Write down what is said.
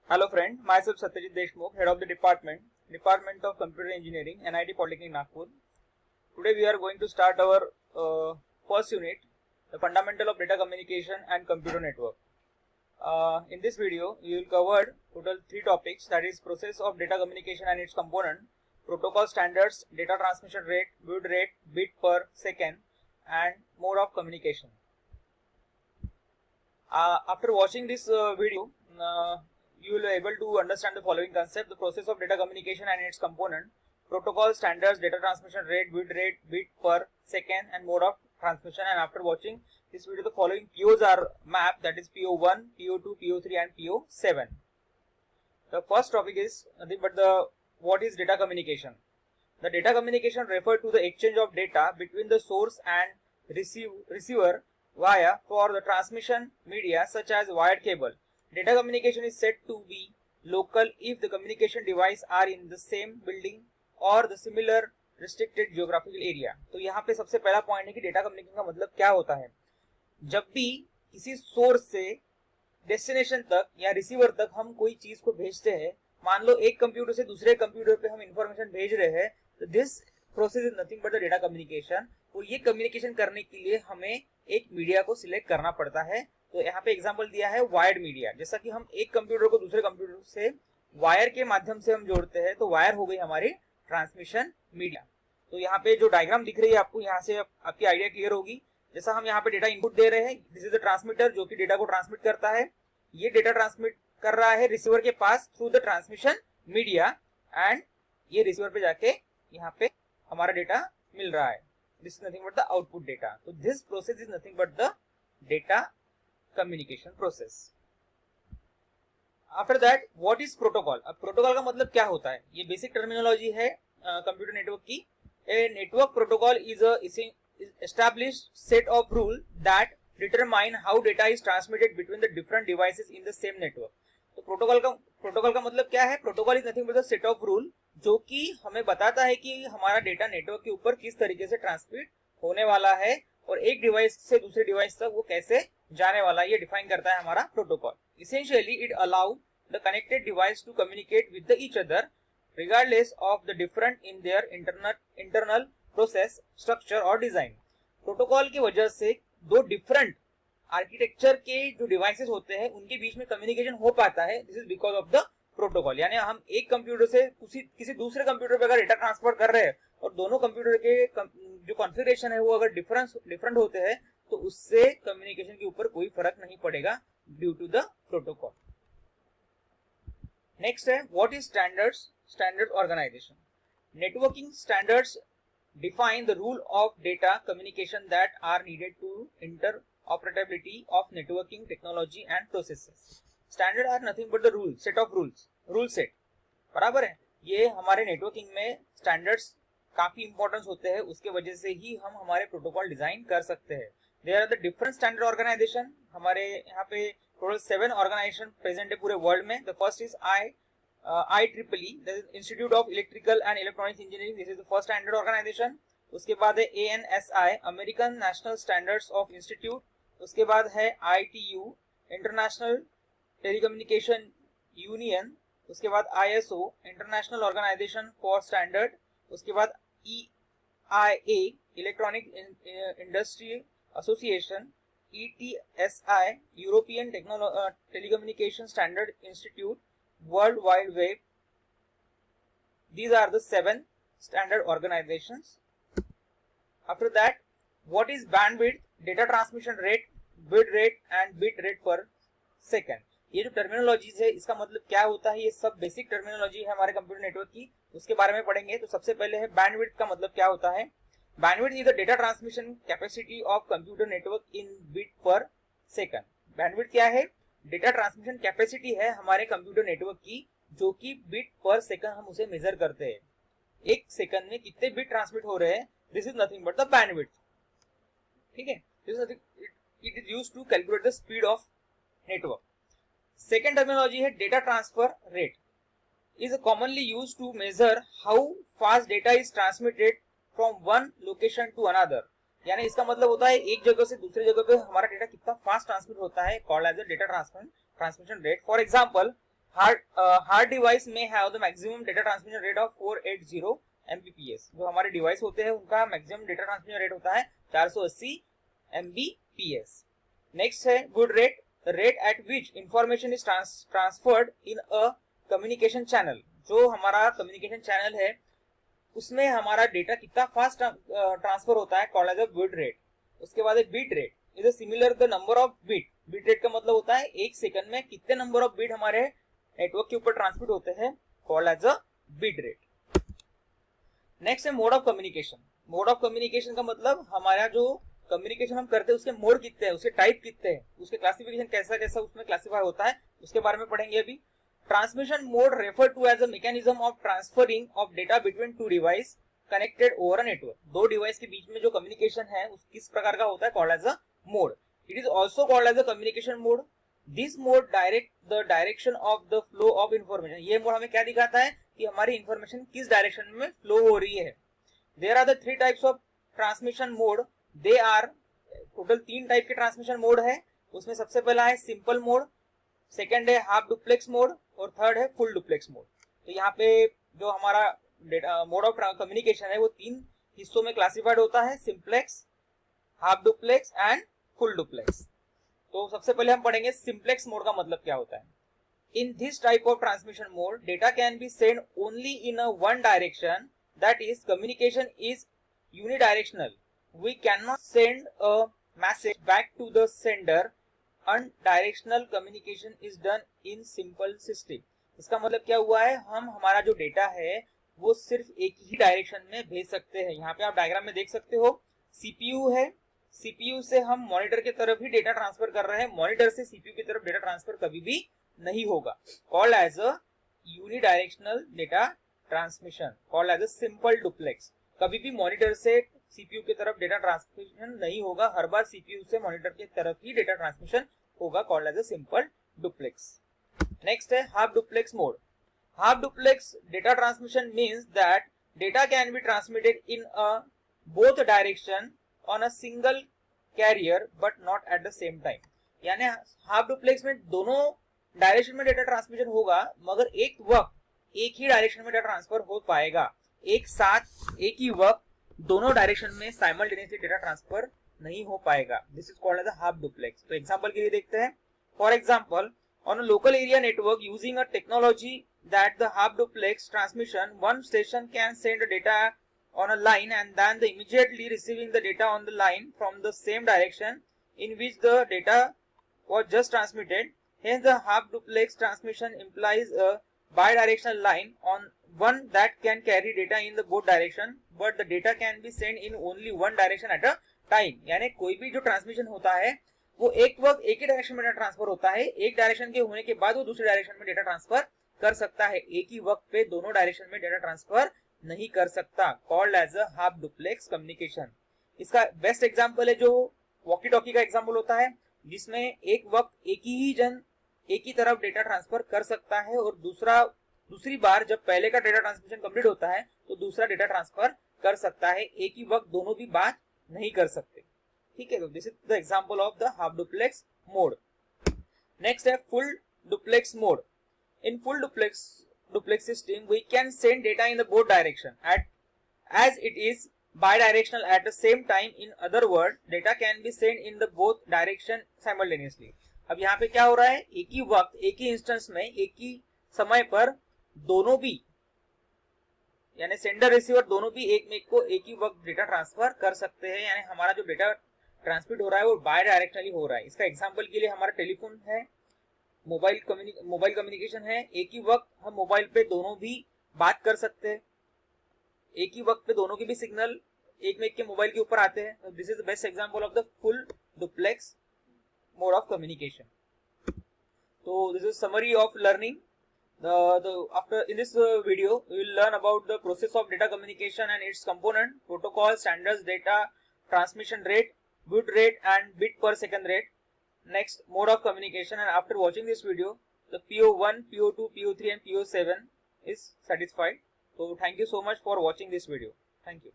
Hello friend, myself Satyajit Deshmukh, Head of the Department of Computer Engineering, NIT Polytechnic Nagpur. Today we are going to start our first unit, the Fundamental of Data Communication and Computer Network. In this video, we will cover total 3 topics, that is process of data communication and its component, protocol standards, data transmission rate, bit per second, and mode of communication. After watching this video, you will be able to understand the following concept: the process of data communication and its component, protocol standards, data transmission rate, bit per second, and mode of transmission. And after watching this video, the following POs are mapped, that is PO1, PO2, PO3 and PO7. The first topic is nothing but what is data communication. The data communication refers to the exchange of data between the source and receiver via for the transmission media such as wired cable. Data communication is said to be local if the communication device are in the same building or the similar restricted geographical area. तो यहाँ पे सबसे पहला point है कि data communication का मतलब क्या होता है। जब भी किसी सोर्स से डेस्टिनेशन तक या रिसीवर तक हम कोई चीज को भेजते हैं, मान लो एक कंप्यूटर से दूसरे कंप्यूटर पे हम इंफॉर्मेशन भेज रहे हैं, तो this process is nothing but the data communication. और ये कम्युनिकेशन करने के लिए हमें एक मीडिया को सिलेक्ट करना पड़ता है। तो यहाँ पे एग्जांपल दिया है वायर्ड मीडिया। जैसा कि हम एक कंप्यूटर को दूसरे कंप्यूटर से वायर के माध्यम से हम जोड़ते हैं, तो वायर हो गई हमारी ट्रांसमिशन मीडिया। तो यहाँ पे जो डायग्राम दिख रही है आपको, यहाँ से आपकी आइडिया क्लियर होगी। जैसा हम यहाँ पे डेटा इनपुट दे रहे हैं, दिस इज द ट्रांसमीटर जो कि डेटा को ट्रांसमिट करता है। ये डेटा ट्रांसमिट कर रहा है रिसीवर के पास through the transmission media, and ये रिसीवर पे जाके यहाँ पे हमारा डेटा मिल रहा है। This is nothing but the output data. तो this process is nothing but the data communication process. After that what is protocol. अब प्रोटोकॉल का मतलब क्या होता है, ये बेसिक टर्मिनोलॉजी है कंप्यूटर नेटवर्क की। A network protocol is a established set of rules that determine how data is transmitted between the different devices in the same network. तो प्रोटोकॉल का मतलब क्या है। Protocol is nothing but the set of rule जो कि हमें बताता है कि हमारा डेटा नेटवर्क के ऊपर किस तरीके से ट्रांसमिट होने वाला है और एक डिवाइस से दूसरे डिवाइस तक वो कैसे जाने वाला है, ये डिफाइन करता है हमारा protocol. Essentially it allow the connected device to communicate with each other regardless of the different in their internal process structure और डिजाइन। प्रोटोकॉल की वजह से दो डिफरेंट आर्किटेक्चर के जो डिवाइसेस होते हैं उनके बीच में कम्युनिकेशन हो पाता है। This is because of the protocol. यानी हम एक कंप्यूटर से किसी दूसरे कंप्यूटर पे अगर डेटा ट्रांसफर कर रहे हैं और दोनों कंप्यूटर के जो कॉन्फ़िगरेशन है वो अगर डिफरेंट होते हैं, तो उससे कम्युनिकेशन के ऊपर कोई फर्क नहीं पड़ेगा due to the protocol. Next है what is standard organisation. Networking standards define the rule of data communication that are needed to interoperability of networking technology and processes. Standard are nothing but the rules, set of rules, rule set, बराबर है। ये हमारे networking में standards काफी importance होते हैं, उसके वजह से ही हम हमारे प्रोटोकॉल डिजाइन कर सकते हैं। There are the different standard organisation. हमारे यहाँ पे टोटल 7 ऑर्गेनाइजेशन प्रेजेंट है पूरे वर्ल्ड में। The first is IEEE, that is Institute of Electrical and Electronics Engineering. This is the first standard organization. उसके बाद है ANSI, American National Standards of Institute. उसके बाद है ITU, International Telecommunication Union. उसके बाद ISO, International Organization for Standard. उसके बाद EIA, Electronic Industry Association. ETSI, European Telecommunication Standard Institute. World Wide Web. These are the 7 standard organizations. After that, what is bandwidth, data transmission rate, bit rate and bit rate per second. ये जो terminologies है इसका मतलब क्या होता है, ये सब बेसिक टर्मिनोलॉजी है हमारे कंप्यूटर नेटवर्क की, उसके बारे में पढ़ेंगे। तो सबसे पहले है बैंडविड्थ का मतलब क्या होता है। Bandwidth is the data transmission capacity of computer network in bit पर सेकंड। बैंडविड्थ क्या है, डेटा ट्रांसमिशन कैपेसिटी है हमारे कंप्यूटर नेटवर्क की, जो कि बिट पर सेकंड हम उसे मेजर करते हैं। एक सेकंड में कितने बिट ट्रांसमिट हो रहे हैं, this is nothing but the bandwidth. ठीक है, it is used to calculate the speed of network. Second terminology है data transfer rate, is commonly used to measure how fast data is transmitted from one location to another. यानी इसका मतलब होता है एक जगह से दूसरी जगह पे हमारा डेटा कितना फास्ट ट्रांसमिट होता है, called as a data transmission rate. For example, hard device may have the maximum data transmission rate of 480 Mbps. जो हमारे डिवाइस होते हैं उनका मैक्सिमम डेटा ट्रांसमिशन रेट होता है 480 Mbps. नेक्स्ट है good rate, rate at which information is transferred in a communication channel. जो हमारा कम्युनिकेशन चैनल है उसमें हमारा डेटा कितना फास्ट ट्रांसफर होता है, called as a bit rate. उसके बाद bit rate is similar the number of bit. Bit rate का मतलब होता है एक सेकंड में कितने नंबर ऑफ बिट हमारे नेटवर्क के ऊपर ट्रांसमिट होते हैं, called as a bit rate. Next है mode of communication. Mode of communication का मतलब हमारा जो कम्युनिकेशन हम करते हैं उसके मोड कितने हैं, उसके टाइप कितने हैं, उसके क्लासिफिकेशन कैसा कैसा उसमें क्लासिफाई होता है, उसके बारे में पढ़ेंगे अभी. Transmission mode refer to as a mechanism of transferring of data between two device connected over a network. दो डिवाइस के बीच में जो कम्युनिकेशन है उस किस प्रकार का होता है, called as a mode. It is also called as a communication mode. This mode direct the direction of the flow of information. ये मोड हमें क्या दिखाता है कि हमारी इंफॉर्मेशन किस डायरेक्शन में फ्लो हो रही है. There are the three types of transmission mode. They are total 3 type के ट्रांसमिशन मोड है. उसमें सबसे पहला है सिंपल मोड, सेकंड है हाफ डुप्लेक्स मोड और थर्ड है फुल डुप्लेक्स मोड. तो यहाँ पे जो हमारा मोड ऑफ कम्युनिकेशन है वो 3 हिस्सों में क्लासिफाइड होता है, simplex, half duplex and full duplex. तो सबसे पहले हम पढ़ेंगे सिंप्लेक्स मोड का मतलब क्या होता है. In this type of transmission mode data can be send only in a one direction, that is communication is unidirectional. We can not send a message back to the sender. Unidirectional communication is done in simple system. इसका मतलब क्या हुआ है, हम हमारा जो data है वो सिर्फ एक ही डायरेक्शन में भेज सकते हैं. यहाँ पे आप डायग्राम में देख सकते हो सीपीयू है, सीपीयू से हम मॉनिटर की तरफ ही डेटा ट्रांसफर कर रहे हैं, मॉनिटर से सीपीयू की तरफ डेटा ट्रांसफर कभी भी नहीं होगा. Called as a unidirectional data transmission, called as a simple duplex. कभी भी मॉनिटर से सीपीयू की तरफ डेटा ट्रांसमिशन नहीं होगा, हर बार सीपीयू से मॉनिटर की तरफ ही डेटा ट्रांसमिशन होगा, called as a simple duplex. Next है half duplex mode. Half duplex data transmission means that data can be transmitted in a both direction on a single carrier but not at the same time. यानी half duplex में दोनों direction में data transmission होगा मगर एक वक्त एक ही direction में डेटा ट्रांसफर हो पाएगा. एक साथ एक ही वक्त दोनों डायरेक्शन में साइमल्टेनियसली डेटा ट्रांसफर नहीं हो पाएगा. This is called as a half duplex. तो एग्जांपल के लिए देखते हैं. For example, on a local area network using a technology that the half duplex transmission, one station can send data on a line and then the immediately receiving the data on the line from the same direction in which the data was just transmitted. Hence the half duplex transmission implies a bidirectional line on one that can carry data in the both direction, but the data can be sent in only one direction at a time. यानी कोई भी जो transmission होता है वो एक वक्त एक ही डायरेक्शन में डेटा ट्रांसफर होता है. एक डायरेक्शन के होने के बाद वो दूसरे डायरेक्शन में डेटा ट्रांसफर कर सकता है. एक ही वक्त पे दोनों डायरेक्शन में डेटा ट्रांसफर नहीं कर सकता, called as a half duplex communication. इसका बेस्ट एग्जांपल है जो वॉकी टॉकी का एग्जांपल होता है, जिसमें एक वक्त एक ही जन एक ही तरफ डेटा ट्रांसफर कर सकता है और दूसरी बार जब पहले का डेटा ट्रांसमिशन कंप्लीट होता है तो दूसरा डेटा ट्रांसफर कर सकता है. एक ही वक्त दोनों भी बात नहीं कर सकते. ठीक है, तो this is the example of the half duplex mode. Next है full duplex mode. In full duplex system we can send data in the both direction as it is bidirectional at the same time. In other words, data can be sent in the both direction simultaneously. अब यहाँ पे क्या हो रहा है, एक ही वक्त एक ही इंस्टेंस में एक ही समय पर दोनों भी यानी सेंडर रिसीवर दोनों भी एक ही वक्त डेटा ट्रांसफर कर सकते हैं. यानी हमारा जो डेटा ट्रांसमिट हो रहा है वो बाय डायरेक्शनली हो रहा है. इसका एग्जांपल के लिए हमारा टेलीफोन है, मोबाइल कम्युनिकेशन है. एक ही वक्त हम मोबाइल पे दोनों भी बात कर सकते हैं, एक ही वक्त पे दोनों के भी सिग्नल एक के मोबाइल के ऊपर आते हैं. This is the best example of the full duplex mode of communication. So this is summary of learning. After in this video we will learn about the process of data communication and its component, protocol, standards, data transmission rate, bit rate and bit per second rate. Next, mode of communication. And after watching this video, the PO1, PO2, PO3 and PO7 is satisfied. So thank you so much for watching this video. Thank you.